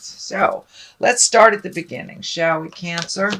readings. So let's start at the beginning, shall we, Cancer?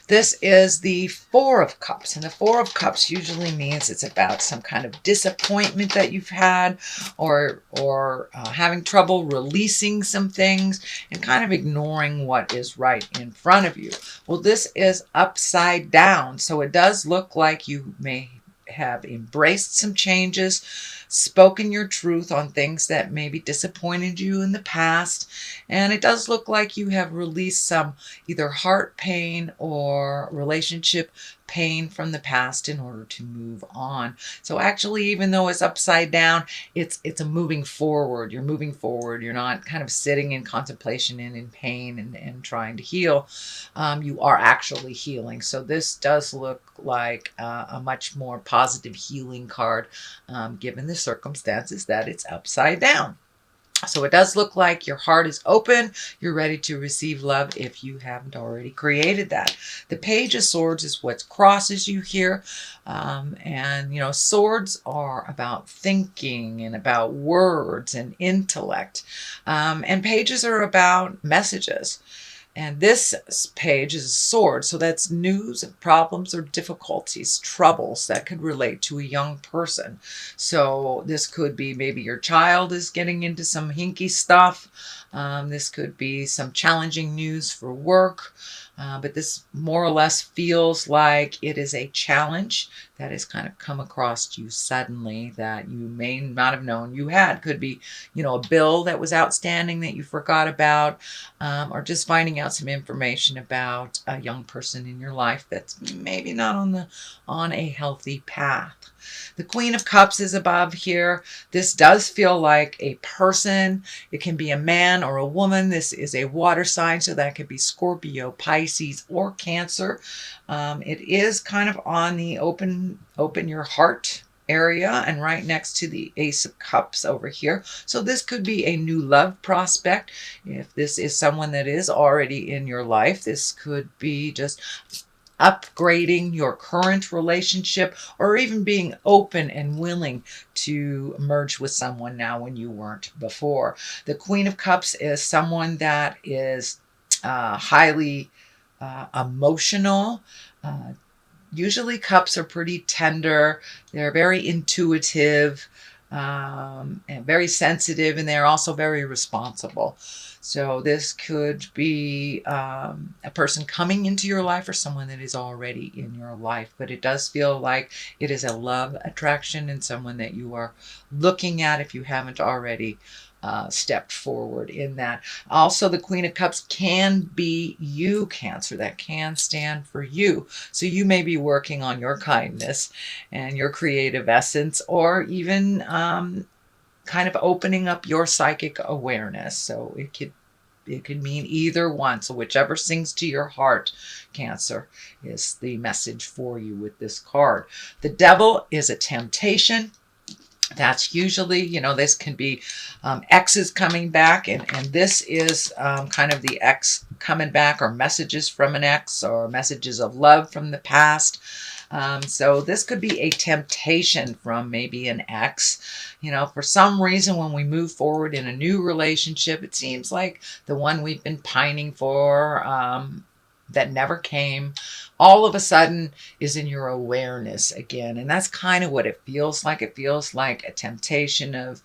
This is the Four of Cups, and the Four of Cups usually means it's about some kind of disappointment that you've had, or having trouble releasing some things and kind of ignoring what is right in front of you. Well, this is upside down, so it does look like you may have embraced some changes, spoken your truth on things that maybe disappointed you in the past, and it does look like you have released some either heart pain or relationship pain from the past in order to move on. So actually, even though it's upside down, it's a moving forward. You're moving forward. You're not kind of sitting in contemplation and in pain and trying to heal. You are actually healing. So this does look like a much more positive healing card, given the circumstances that it's upside down. So it does look like your heart is open. You're ready to receive love if you haven't already created that. The Page of Swords is what crosses you here. And, you know, swords are about thinking and about words and intellect. And pages are about messages. And this page is a sword, so that's news of problems or difficulties, troubles that could relate to a young person. So this could be maybe your child is getting into some hinky stuff. This could be some challenging news for work. But this more or less feels like it is a challenge that has kind of come across you suddenly that you may not have known you had. Could be, you know, a bill that was outstanding that you forgot about, or just finding out some information about a young person in your life that's maybe not on a healthy path. The Queen of Cups is above here. This does feel like a person. It can be a man or a woman. This is a water sign, so that could be Scorpio, Pisces, or Cancer. It is kind of on the open your heart area and right next to the Ace of Cups over here. So this could be a new love prospect. If this is someone that is already in your life, this could be just upgrading your current relationship, or even being open and willing to merge with someone now when you weren't before. The Queen of Cups is someone that is highly emotional. Usually cups are pretty tender. They're very intuitive, and very sensitive, and they're also very responsible. So this could be a person coming into your life or someone that is already in your life. But it does feel like it is a love attraction and someone that you are looking at if you haven't already stepped forward in that. Also, the Queen of Cups can be you, Cancer. That can stand for you. So you may be working on your kindness and your creative essence, or even kind of opening up your psychic awareness. So it could mean either one. So whichever sings to your heart, Cancer, is the message for you with this card. The Devil is a temptation. That's usually, you know, this can be exes coming back, and this is kind of the ex coming back, or messages from an ex, or messages of love from the past. So this could be a temptation from maybe an ex. You know, for some reason, when we move forward in a new relationship, it seems like the one we've been pining for, that never came, all of a sudden is in your awareness again. And that's kind of what it feels like. It feels like a temptation of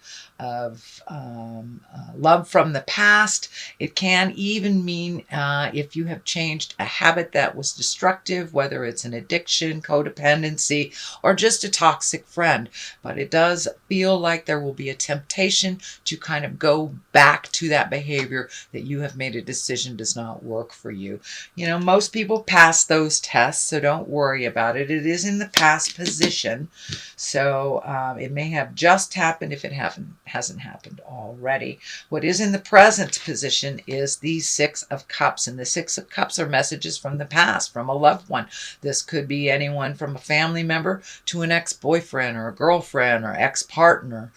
love from the past. It can even mean if you have changed a habit that was destructive, whether it's an addiction, codependency, or just a toxic friend. But it does feel like there will be a temptation to kind of go back to that behavior that you have made a decision does not work for you. You know, most people pass those tests, so don't worry about it. It is in the past position, so it may have just happened if it hasn't happened already. What is in the present position is the Six of Cups, and the Six of Cups are messages from the past, from a loved one. This could be anyone from a family member to an ex-boyfriend or a girlfriend or ex-partner.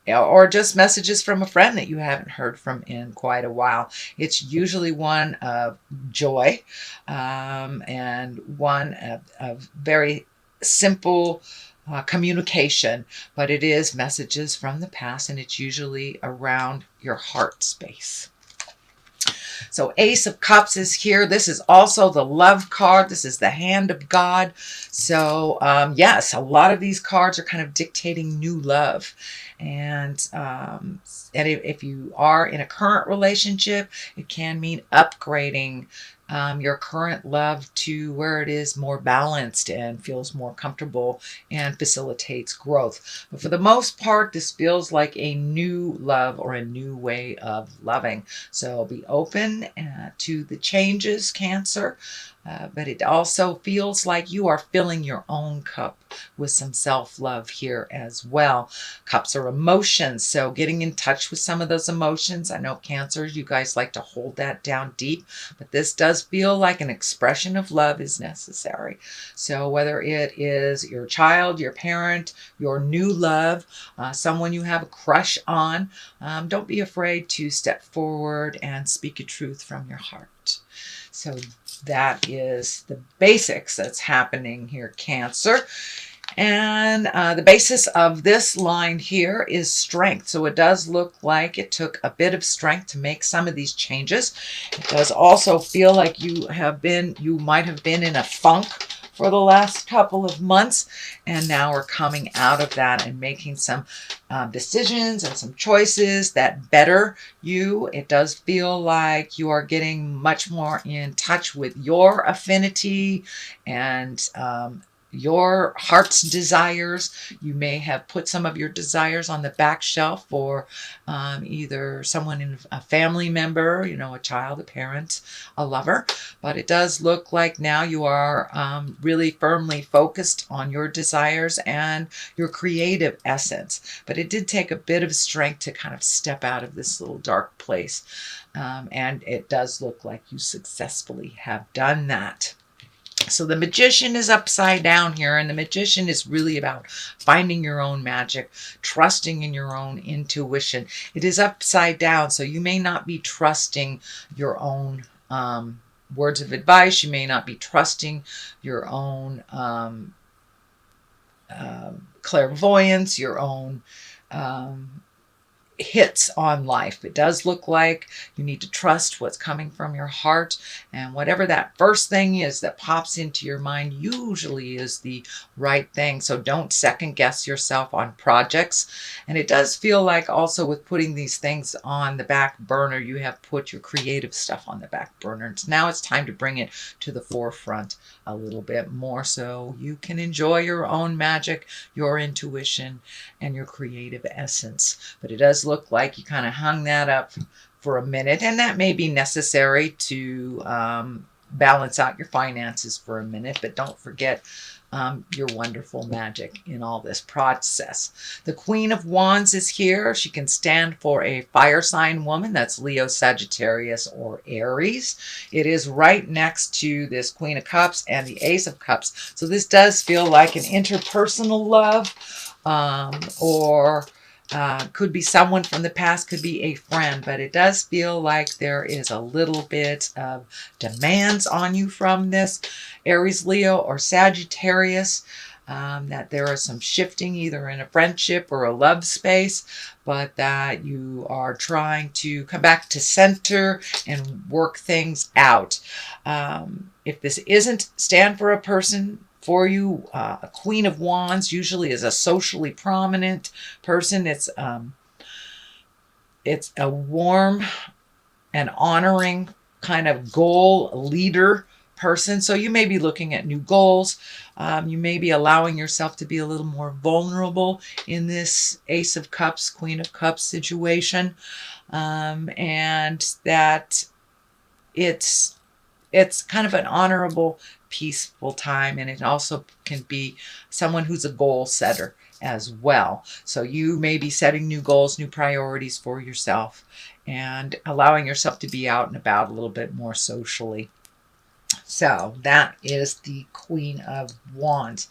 Or just messages from a friend that you haven't heard from in quite a while. It's usually one of joy, and one of very simple communication, but it is messages from the past, and it's usually around your heart space. So Ace of Cups is here. This is also the love card. This is the hand of God. So yes, a lot of these cards are kind of dictating new love. And if you are in a current relationship, it can mean upgrading your current love to where it is more balanced and feels more comfortable and facilitates growth. But for the most part, this feels like a new love or a new way of loving. So be open to the changes, Cancer. But it also feels like you are filling your own cup with some self-love here as well. Cups are emotions, so getting in touch with some of those emotions. I know Cancers, you guys like to hold that down deep, but this does feel like an expression of love is necessary. So whether it is your child, your parent, your new love, someone you have a crush on, don't be afraid to step forward and speak a truth from your heart. So that is the basics that's happening here, Cancer. And the basis of this line here is strength. So it does look like it took a bit of strength to make some of these changes. It does also feel like you might have been in a funk for the last couple of months, and now we're coming out of that and making some decisions and some choices that better you. It does feel like you are getting much more in touch with your affinity and your heart's desires. You may have put some of your desires on the back shelf for either someone in a family member, you know, a child, a parent, a lover. But it does look like now you are really firmly focused on your desires and your creative essence. But it did take a bit of strength to kind of step out of this little dark place. And it does look like you successfully have done that. So the Magician is upside down here, and the Magician is really about finding your own magic, trusting in your own intuition. It is upside down, so you may not be trusting your own words of advice. You may not be trusting your own clairvoyance, your own hits on life. It does look like you need to trust what's coming from your heart, and whatever that first thing is that pops into your mind usually is the right thing. So don't second guess yourself on projects. And it does feel like also with putting these things on the back burner, you have put your creative stuff on the back burner. And now it's time to bring it to the forefront a little bit more so you can enjoy your own magic, your intuition, and your creative essence. But it does look like you kind of hung that up for a minute, and that may be necessary to balance out your finances for a minute, but don't forget your wonderful magic in all this process. The Queen of Wands is here. She can stand for a fire sign woman. That's Leo, Sagittarius, or Aries. It is right next to this Queen of Cups and the Ace of Cups. So this does feel like an interpersonal love, or could be someone from the past, could be a friend, but it does feel like there is a little bit of demands on you from this Aries, Leo, or Sagittarius, that there is some shifting either in a friendship or a love space, but that you are trying to come back to center and work things out. If this isn't stand for a person, for you, a Queen of Wands usually is a socially prominent person. It's a warm and honoring kind of goal leader person. So you may be looking at new goals. You may be allowing yourself to be a little more vulnerable in this Ace of Cups, Queen of Cups situation. And that it's kind of an honorable, peaceful time, and it also can be someone who's a goal setter as well. So you may be setting new goals, new priorities for yourself, and allowing yourself to be out and about a little bit more socially. So that is the Queen of Wands.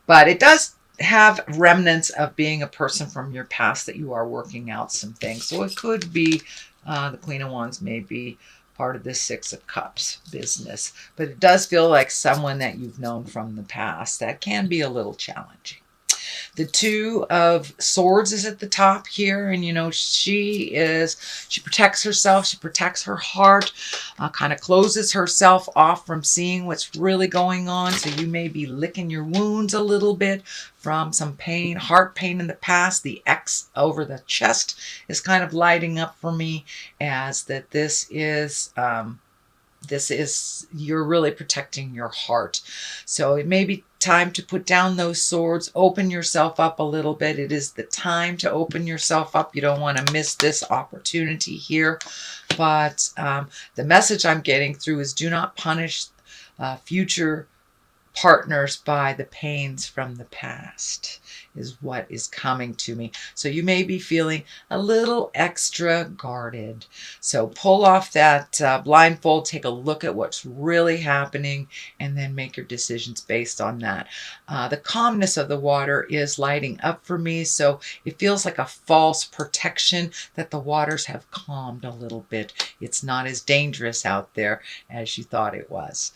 But it does have remnants of being a person from your past that you are working out some things. So it could be the Queen of Wands may be part of this Six of Cups business. But it does feel like someone that you've known from the past. That can be a little challenging. The Two of Swords is at the top here, and she protects herself, she protects her heart, kind of closes herself off from seeing what's really going on. So you may be licking your wounds a little bit from some pain, heart pain in the past. The X over the chest is kind of lighting up for me as that this is you're really protecting your heart. So it may be time to put down those swords, open yourself up a little bit. It is the time to open yourself up. You don't want to miss this opportunity here. But the message I'm getting through is do not punish future partners by the pains from the past, is what is coming to me. So you may be feeling a little extra guarded. So pull off that blindfold, take a look at what's really happening, and then make your decisions based on that. The calmness of the water is lighting up for me, so it feels like a false protection that the waters have calmed a little bit. It's not as dangerous out there as you thought it was.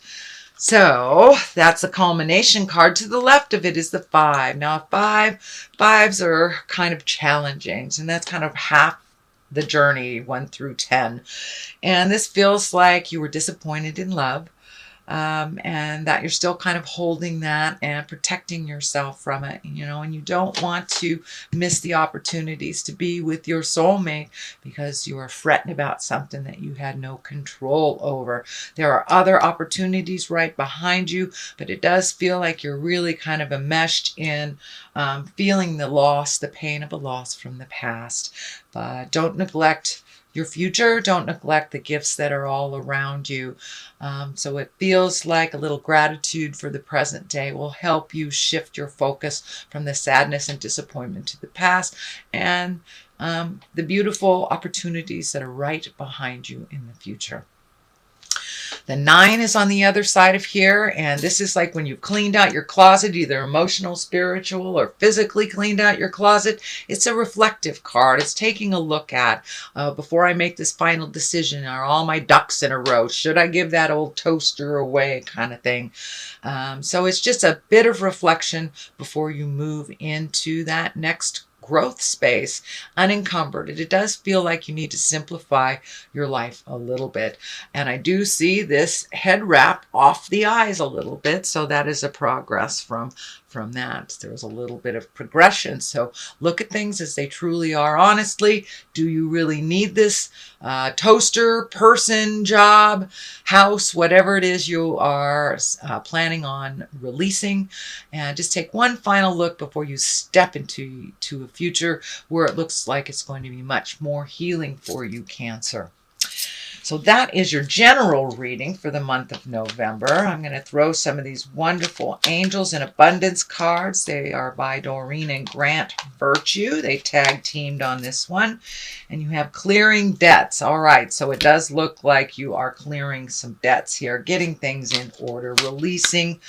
So that's the culmination card. To the left of it is the 5. Now fives are kind of challenging, and that's kind of half the journey, 1 through 10. And this feels like you were disappointed in love, and that you're still kind of holding that and protecting yourself from it, and you don't want to miss the opportunities to be with your soulmate because you are fretting about something that you had no control over. There are other opportunities right behind you, but it does feel like you're really kind of enmeshed in feeling the loss, the pain of a loss from the past. But don't neglect your future. Don't neglect the gifts that are all around you. So it feels like a little gratitude for the present day will help you shift your focus from the sadness and disappointment to the past and the beautiful opportunities that are right behind you in the future. The 9 is on the other side of here, and this is like when you've cleaned out your closet, either emotional, spiritual, or physically cleaned out your closet. It's a reflective card. It's taking a look at, before I make this final decision, are all my ducks in a row? Should I give that old toaster away, kind of thing? So it's just a bit of reflection before you move into that next growth space, unencumbered. It does feel like you need to simplify your life a little bit. And I do see this head wrap off the eyes a little bit. So that is a progress from that. There's a little bit of progression. So look at things as they truly are. Honestly, do you really need this toaster, person, job, house, whatever it is you are planning on releasing? And just take one final look before you step into a future where it looks like it's going to be much more healing for you, Cancer. So that is your general reading for the month of November. I'm going to throw some of these wonderful Angels in Abundance cards. They are by Doreen and Grant Virtue. They tag teamed on this one. And you have clearing debts. All right, so it does look like you are clearing some debts here, getting things in order, releasing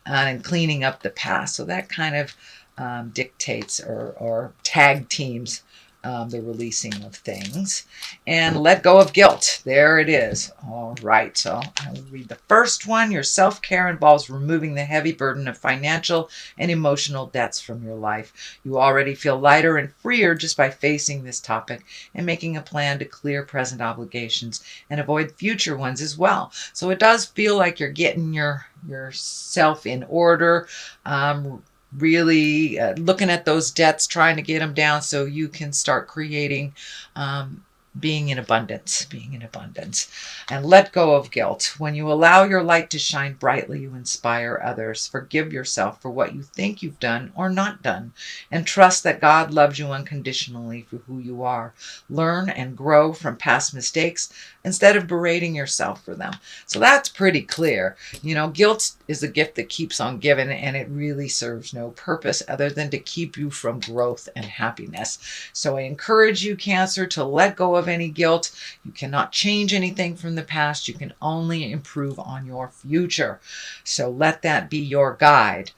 and cleaning up the past. So that kind of dictates or tag teams the releasing of things. And let go of guilt. There it is. All right, so I will read the first one. Your self-care involves removing the heavy burden of financial and emotional debts from your life. You already feel lighter and freer just by facing this topic and making a plan to clear present obligations and avoid future ones as well. So it does feel like you're getting yourself in order, really looking at those debts, trying to get them down so you can start creating being in abundance, and let go of guilt. When you allow your light to shine brightly, you inspire others. Forgive yourself for what you think you've done or not done, and trust that God loves you unconditionally for who you are. Learn and grow from past mistakes instead of berating yourself for them. So that's pretty clear. Guilt is a gift that keeps on giving, and it really serves no purpose other than to keep you from growth and happiness. So I encourage you, Cancer, to let go of any guilt. You cannot change anything from the past. You can only improve on your future. So let that be your guide.